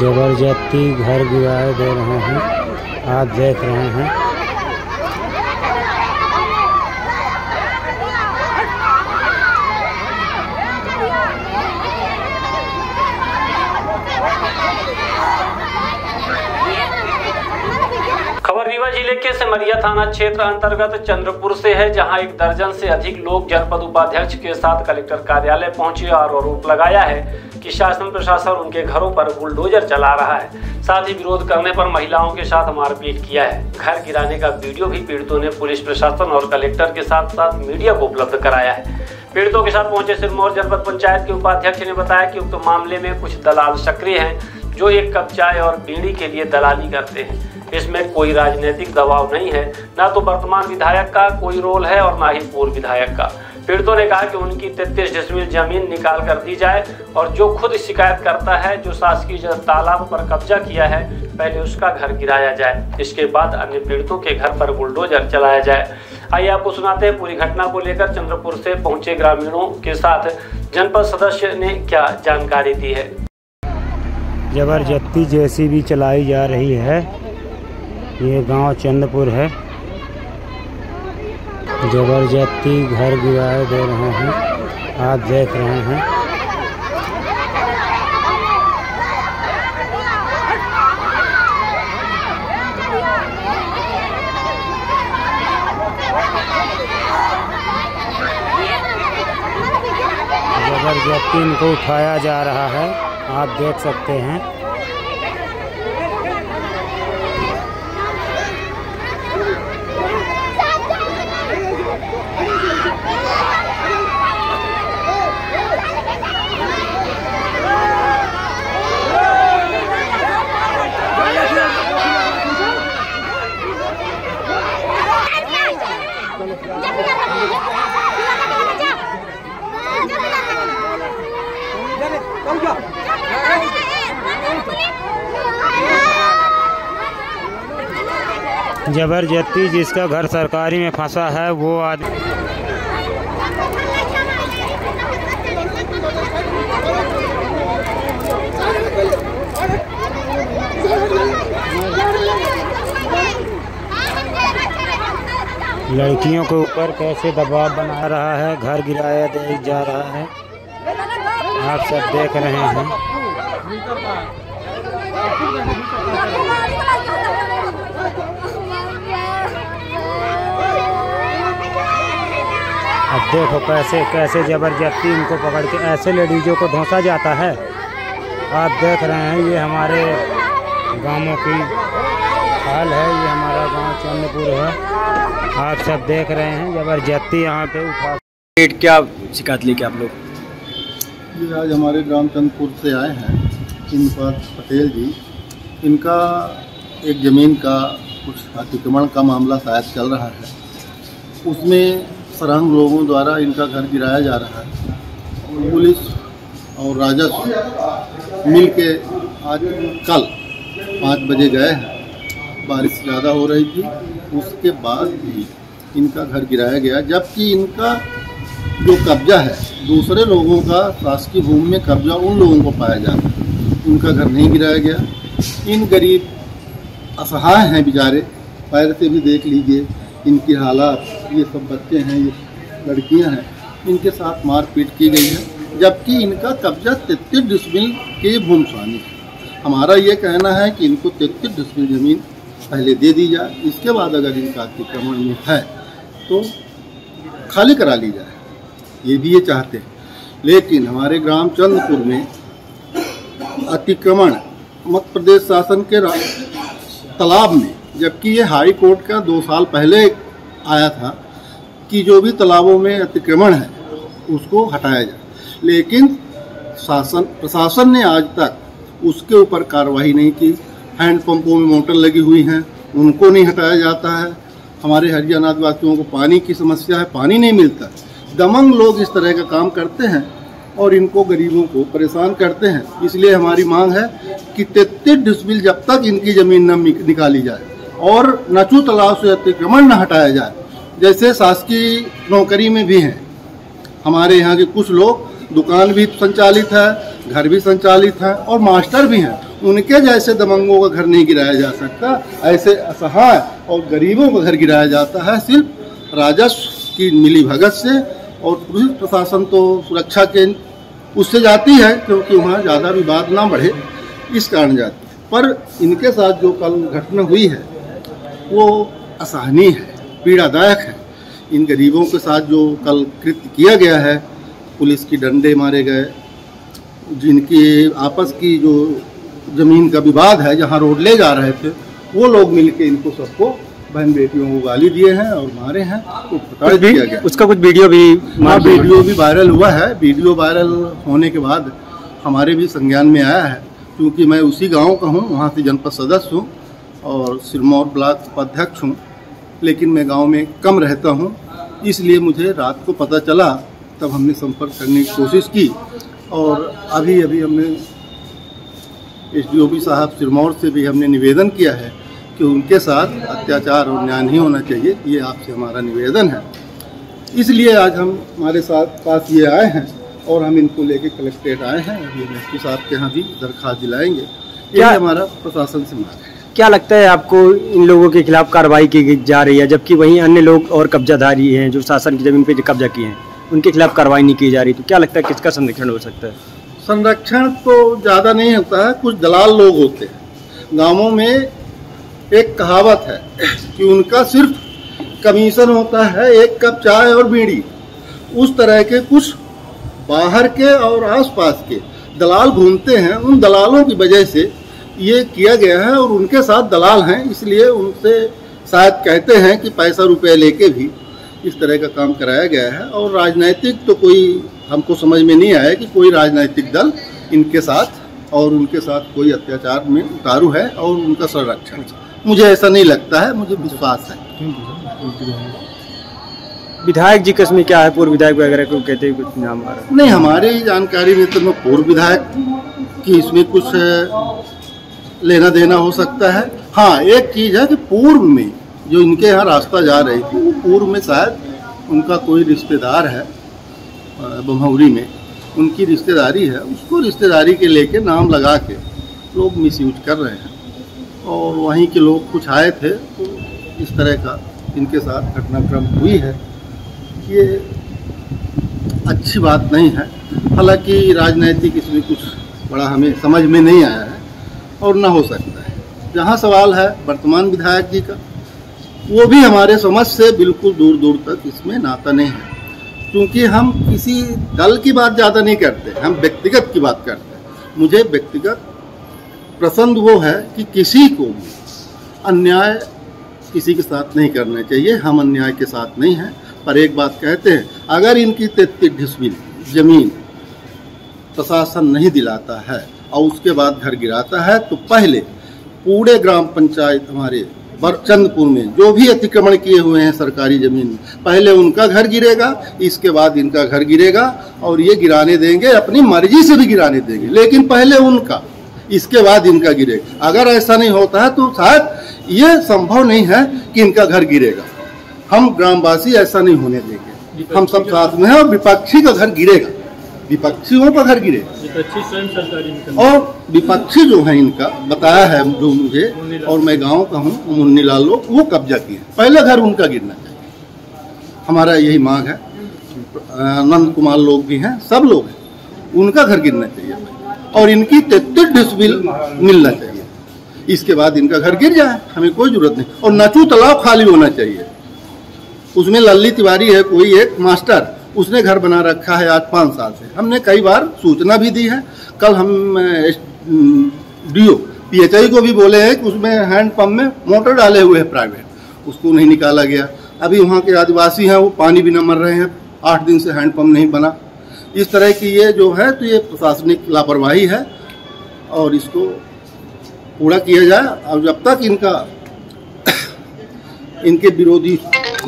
जबरदस्ती घर गिराए दे रहे हैं, आप देख रहे हैं। खबर रीवा जिले के सिमरिया थाना क्षेत्र अंतर्गत चंद्रपुर से है, जहां एक दर्जन से अधिक लोग जनपद उपाध्यक्ष के साथ कलेक्टर कार्यालय पहुंचे और आरोप लगाया है कि शासन प्रशासन उनके घरों पर बुलडोजर चला रहा है। साथ ही विरोध करने पर महिलाओं के साथ मारपीट किया है। घर गिराने का वीडियो भी पीड़ितों ने पुलिस प्रशासन और कलेक्टर के साथ साथ मीडिया को उपलब्ध कराया है। पीड़ितों के साथ पहुंचे सिरमौर जनपद पंचायत के उपाध्यक्ष ने बताया कि उक्त मामले में कुछ दलाल सक्रिय हैं, जो एक कप चाय और बीड़ी के लिए दलाली करते हैं। इसमें कोई राजनीतिक दबाव नहीं है, ना तो वर्तमान विधायक का कोई रोल है और ना ही पूर्व विधायक का। पीड़ितों ने कहा कि उनकी 33 डिसमिल जमीन निकाल कर दी जाए और जो खुद शिकायत करता है, जो शासकीय तालाब पर कब्जा किया है, पहले उसका घर गिराया जाए, इसके बाद अन्य पीड़ितों के घर पर बुलडोजर चलाया जाए। आइए आपको सुनाते हैं पूरी घटना को लेकर चंद्रपुर से पहुंचे ग्रामीणों के साथ जनपद सदस्य ने क्या जानकारी दी है। जबरदस्ती जेसीबी चलाई जा रही है। ये गांव चंद्रपुर है। जबरदस्ती घर गिराए दे रहे हैं, आप देख रहे हैं। जबरदस्ती इनको उठाया जा रहा है, आप देख सकते हैं। जबरदस्ती जिसका घर सरकारी में फंसा है वो आदमी लड़कियों के ऊपर कैसे दबाव बना रहा है, घर गिराया जा रहा है, आप सब देख रहे हैं। अब देखो कैसे कैसे जबरदस्ती इनको पकड़ के ऐसे लेडीजों को धोसा जाता है। आप देख रहे हैं, ये हमारे गांवों की हाल है। ये हमारा गांव चंद्रपुर है, आप सब देख रहे हैं। जबरदस्ती यहाँ पे उठा। क्या शिकायत लेके आप लोग? ये आज हमारे ग्राम चंद्रपुर से आए हैं इन पर पटेल जी। इनका एक ज़मीन का कुछ अतिक्रमण का मामला शायद चल रहा है, उसमें सरहंग लोगों द्वारा इनका घर गिराया जा रहा है। पुलिस और राजस्व मिल के आज कल 5 बजे गए हैं। बारिश ज़्यादा हो रही थी, उसके बाद भी इनका घर गिराया गया, जबकि इनका जो कब्जा है दूसरे लोगों का शासकीय भूमि में कब्जा उन लोगों को पाया जाता है। इनका घर नहीं गिराया गया। इन गरीब असहाय हैं बेचारे, पैर से भी देख लीजिए इनकी हालात। ये सब बच्चे हैं, ये लड़कियां हैं, इनके साथ मारपीट की गई है, जबकि इनका कब्जा 33 डिसमिल के भूमि स्वामी है। हमारा ये कहना है कि इनको 33 डिसमिल ज़मीन पहले दे दी जाए, इसके बाद अगर इनका अतिक्रमण में है तो खाली करा ली जाए, ये भी ये चाहते हैं। लेकिन हमारे ग्राम चंद्रपुर में अतिक्रमण मध्य प्रदेश शासन के तालाब में, जबकि ये हाई कोर्ट का 2 साल पहले आया था कि जो भी तालाबों में अतिक्रमण है उसको हटाया जाए, लेकिन प्रशासन ने आज तक उसके ऊपर कार्रवाई नहीं की। हैंडपंपों में मोटर लगी हुई हैं, उनको नहीं हटाया जाता है। हमारे हरियाणा आदिवासियों को पानी की समस्या है, पानी नहीं मिलता। दमंग लोग इस तरह का काम करते हैं और इनको गरीबों को परेशान करते हैं। इसलिए हमारी मांग है कि 33 डिसमिल जब तक इनकी ज़मीन न निकाली जाए और नचू तालाब से अतिक्रमण न हटाया जाए, जैसे शासकीय नौकरी में भी हैं। हमारे यहाँ के कुछ लोग दुकान भी संचालित है, घर भी संचालित है और मास्टर भी हैं, उनके जैसे दबंगों का घर नहीं गिराया जा सकता। ऐसे असहाय और गरीबों का घर गिराया जाता है सिर्फ राजस्व की मिलीभगत से, और पुलिस प्रशासन तो सुरक्षा के उससे जाती है क्योंकि वहाँ ज़्यादा विवाद ना बढ़े, इस कारण जाती है। पर इनके साथ जो कल घटना हुई है वो असहनीय है, पीड़ादायक है। इन गरीबों के साथ जो कल कृत्य किया गया है, पुलिस की डंडे मारे गए, जिनकी आपस की जो ज़मीन का विवाद है, जहाँ रोड ले जा रहे थे, वो लोग मिलके इनको सबको बहन बेटियों को गाली दिए हैं और मारे हैं, तो प्रताड़ित किया गया। उसका कुछ वीडियो भी वीडियो भी वायरल हुआ है। वीडियो वायरल होने के बाद हमारे भी संज्ञान में आया है, क्योंकि मैं उसी गांव का हूं, वहां से जनपद सदस्य हूं और सिरमौर ब्लॉक उपाध्यक्ष हूं, लेकिन मैं गांव में कम रहता हूं, इसलिए मुझे रात को पता चला, तब हमने संपर्क करने की कोशिश की। और अभी हमने SDOB साहब सिरमौर से भी हमने निवेदन किया है कि उनके साथ अत्याचार और न्याय नहीं होना चाहिए, ये आपसे हमारा निवेदन है। इसलिए आज हम हमारे साथ पास ये आए हैं और हम इनको लेके कलेक्ट्रेट आए हैं। अभी हम SP साहब के यहाँ भी दरख्वास्त दिलाएंगे। ये हमारा प्रशासन से मांग है। क्या लगता है आपको इन लोगों के खिलाफ कार्रवाई की जा रही है, जबकि वहीं अन्य लोग और कब्जाधारी हैं जो शासन की जमीन पर कब्जा किए हैं, उनके खिलाफ कार्रवाई नहीं की जा रही, तो क्या लगता है किसका संरक्षण हो सकता है? संरक्षण तो ज़्यादा नहीं होता है, कुछ दलाल लोग होते हैं। गाँवों में एक कहावत है कि उनका सिर्फ कमीशन होता है, एक कप चाय और बीड़ी। उस तरह के कुछ बाहर के और आसपास के दलाल घूमते हैं, उन दलालों की वजह से ये किया गया है। और उनके साथ दलाल हैं, इसलिए उनसे शायद कहते हैं कि पैसा रुपये लेके भी इस तरह का काम कराया गया है। और राजनीतिक तो कोई हमको समझ में नहीं आया कि कोई राजनीतिक दल इनके साथ और उनके साथ कोई अत्याचार में उतारू है और उनका संरक्षण, मुझे ऐसा नहीं लगता है, मुझे विश्वास है। विधायक जी कसम क्या है, पूर्व विधायक वगैरह को कहते हैं कुछ नाम आ रहा? नहीं, हमारी जानकारी में तो पूर्व विधायक की इसमें कुछ लेना देना हो सकता है। हाँ, एक चीज़ है कि पूर्व में जो इनके यहाँ रास्ता जा रही थी, वो पूर्व में शायद उनका कोई रिश्तेदार है, बमहौरी में उनकी रिश्तेदारी है, उसको रिश्तेदारी के लेके नाम लगा के लोग मिसयूज कर रहे हैं। और वहीं के लोग कुछ आए थे, तो इस तरह का इनके साथ घटनाक्रम हुई है। ये अच्छी बात नहीं है। हालांकि राजनीतिक इसमें कुछ बड़ा हमें समझ में नहीं आया है और ना हो सकता है। जहाँ सवाल है वर्तमान विधायक जी का, वो भी हमारे समझ से बिल्कुल दूर दूर तक इसमें नाता नहीं है, क्योंकि हम किसी दल की बात ज़्यादा नहीं करते, हम व्यक्तिगत की बात करते हैं। मुझे व्यक्तिगत पसंद वो है कि किसी को भी अन्याय किसी के साथ नहीं करना चाहिए। हम अन्याय के साथ नहीं हैं, पर एक बात कहते हैं, अगर इनकी 33 ढिसमिल ज़मीन प्रशासन नहीं दिलाता है और उसके बाद घर गिराता है, तो पहले पूरे ग्राम पंचायत हमारे चंद्रपुर में जो भी अतिक्रमण किए हुए हैं सरकारी ज़मीन में, पहले उनका घर गिरेगा, इसके बाद इनका घर गिरेगा। और ये गिराने देंगे, अपनी मर्जी से भी गिराने देंगे, लेकिन पहले उनका, इसके बाद इनका गिरेगा। अगर ऐसा नहीं होता है तो शायद ये संभव नहीं है कि इनका घर गिरेगा। हम ग्रामवासी ऐसा नहीं होने देंगे, हम सब साथ में हैं। और विपक्षी का घर गिरेगा, विपक्षियों का घर गिरेगा। और विपक्षी जो है इनका बताया है जो मुझे, और मैं गांव का हूँ, मुन्नी लाल लोग वो कब्जा किए, पहले घर उनका गिरना चाहिए। हमारा यही मांग है। नंद कुमार लोग भी हैं, सब लोग हैं, उनका घर गिरना चाहिए और इनकी 33 ढिसमिल मिलना चाहिए। इसके बाद इनका घर गिर जाए, हमें कोई जरूरत नहीं। और नचू तालाब खाली होना चाहिए, उसमें लल्ली तिवारी है कोई एक मास्टर, उसने घर बना रखा है आज 5 साल से। हमने कई बार सूचना भी दी है। कल हम DO PHI को भी बोले हैं कि उसमें हैंडपम्प में मोटर डाले हुए हैं प्राइवेट, उसको नहीं निकाला गया। अभी वहाँ के आदिवासी हैं, वो पानी बिना मर रहे हैं, 8 दिन से हैंडपम्प नहीं बना। इस तरह की ये जो है, तो ये प्रशासनिक लापरवाही है और इसको पूरा किया जाए। और जब तक इनके विरोधी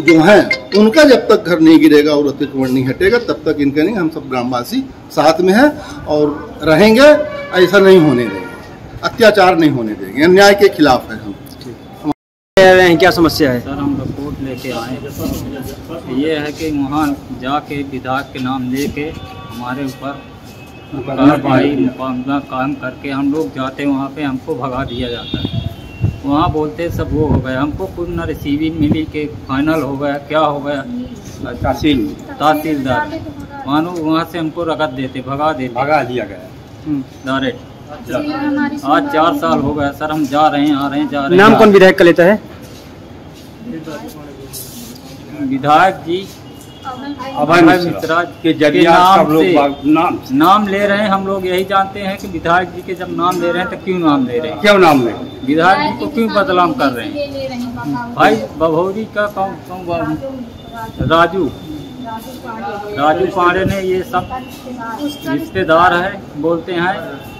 जो हैं, उनका जब तक घर नहीं गिरेगा और अतिक्रमण नहीं हटेगा, तब तक इनका नहीं। हम सब ग्रामवासी साथ में हैं और रहेंगे, ऐसा नहीं होने देंगे, अत्याचार नहीं होने देंगे, अन्याय के खिलाफ है हम। क्या समस्या है? सर, हम रिपोर्ट लेके आए। ये है कि वहाँ जाके विधायक के नाम लेके हमारे ऊपर कार्रवाई मुकाबला काम करके हम लोग जाते वहाँ पे हमको भगा दिया जाता है। वहाँ बोलते सब वो हो गया, हमको कुछ न रिसीविंग मिली के फाइनल हो गया, क्या हो गया, तहसीलदार मानो वहाँ से हमको रगत देते, भगा दिया गया डायरेक्ट। आज 4 साल हो गया सर, हम जा रहे हैं आ रहे हैं जा रहे हैं। नाम कौन विधायक का लेता है? विधायक जी अभय मिश्रा के जरिए नाम ले रहे हैं। हम लोग यही जानते हैं कि विधायक जी के जब नाम ले रहे हैं तो क्यों नाम ले रहे हैं, क्यों नाम ले रहे हैं, विधायक जी को क्यों बदनाम कर रहे हैं। भाई बभौरी का कौन राजू पांडे ने ये सब रिश्तेदार है बोलते हैं,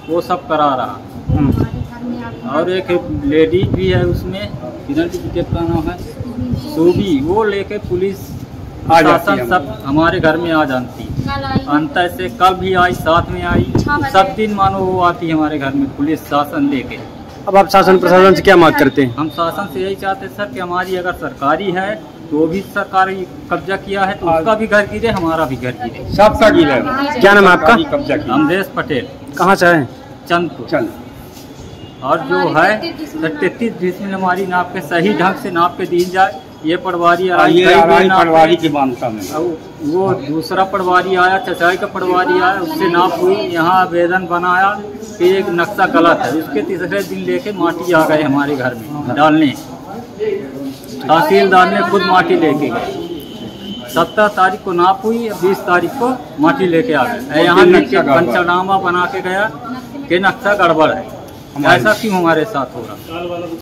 वो सब करा रहा। और एक लेडीज भी है उसमें, का नाम है सूबी, वो लेके पुलिस शासन सब हमारे घर में आ जानती। अंत से कल भी आई, साथ में आई, सब दिन मानो वो आती है हमारे घर में पुलिस शासन लेके। अब आप शासन प्रशासन से क्या मांग करते हैं? हम शासन से यही चाहते हैं सर कि हमारी अगर सरकारी है तो वो भी सरकारी कब्जा किया है तो उसका भी घर गिरे, हमारा भी घर गिरे, सबका गिरे। क्या नाम है आपका? कब्जा किया। अमरेश पटेल। कहाँ से है? चंद। और जो है 33 डिसमिल हमारी नाप के सही ढंग से नाप के दी जाए। ये पटवारी पटवारी की मानता में वो दूसरा पटवारी आया, चचाई का पटवारी आया, उससे नाप हुई, यहाँ आवेदन बनाया कि एक नक्शा गलत है। उसके तीसरे दिन लेके माटी आ गए हमारे घर में डालने। तहसीलदार ने खुद माटी लेके गए। 17 तारीख को नाप हुई, 20 तारीख को माटी लेके आ गए। यहाँ नीचे पंचनामा बना के गया कि नक्शा गड़बड़ है। ऐसा क्यों हमारे साथ हो रहा?